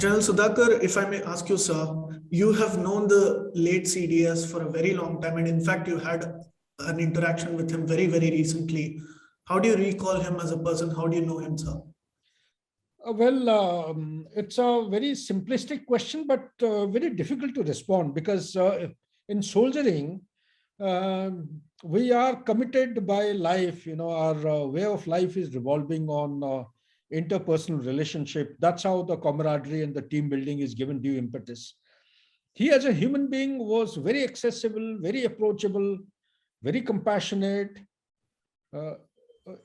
General Sudhakar, if I may ask you, sir, you have known the late CDS for a very long time, and in fact, you had an interaction with him very, very recently. How do you recall him as a person? How do you know him, sir? It's a very simplistic question, but very difficult to respond because in soldiering, we are committed by life. Our way of life is revolving on interpersonal relationship. That's how the camaraderie and the team building is given due impetus. He, as a human being, was very accessible, very approachable, very compassionate, uh,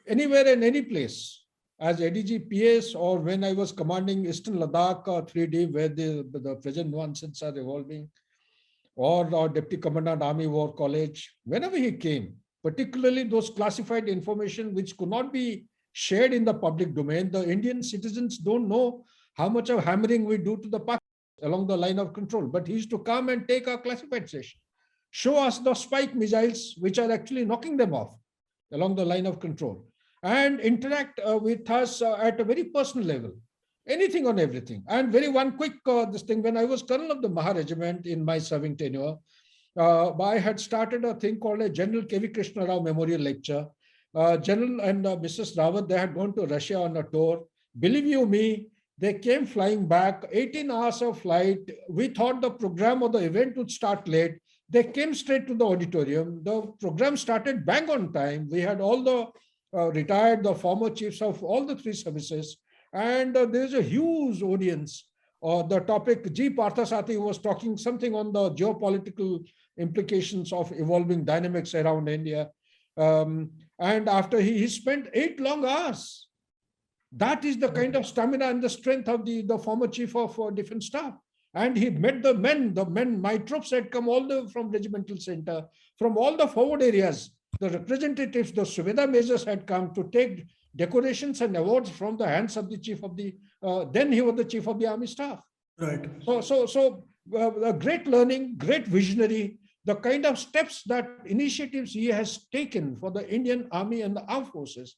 anywhere and any place. As ADG PS, or when I was commanding Eastern Ladakh 3D, where the present nuances are evolving, or Deputy Commandant Army War College, whenever he came, particularly those classified information which could not be shared in the public domain, the Indian citizens don't know how much of hammering we do to the Pak along the line of control. But he used to come and take our classified session, show us the spike missiles which are actually knocking them off along the line of control, and interact with us at a very personal level, anything on everything. And one quick this thing, when I was colonel of the Maha Regiment in my serving tenure, I had started a thing called a General K.V. Krishna Rao Memorial Lecture. General and Mrs. Rawat, they had gone to Russia on a tour. Believe you me, they came flying back, 18 hours of flight. We thought the program or the event would start late. They came straight to the auditorium. The program started bang on time. We had all the retired, the former chiefs of all the three services. And there's a huge audience. The topic, G. Parthasathy was talking something on the geopolitical implications of evolving dynamics around India. And after he spent 8 long hours. That is the kind of stamina and the strength of the former chief of defense staff. And he met the men, my troops had come all the from regimental center, from all the forward areas. The representatives, the Subedar majors had come to take decorations and awards from the hands of the chief of the, then he was the chief of the army staff. Right. So a great learning, great visionary, the kind of steps that initiatives he has taken for the Indian Army and the armed forces,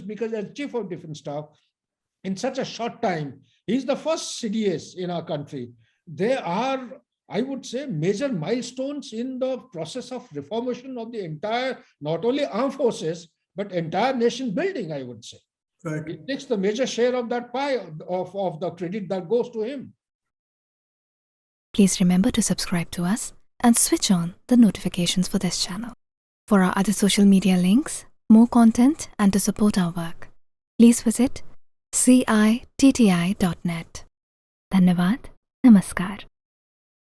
because as chief of defense staff, in such a short time, he's the first CDS in our country. There are, I would say, major milestones in the process of reformation of the entire, not only armed forces, but entire nation building, I would say. Right. It takes the major share of that pie of the credit that goes to him. Please remember to subscribe to us and switch on the notifications for this channel. For our other social media links, more content, and to support our work, please visit citti.net. Dhanyavad. Namaskar.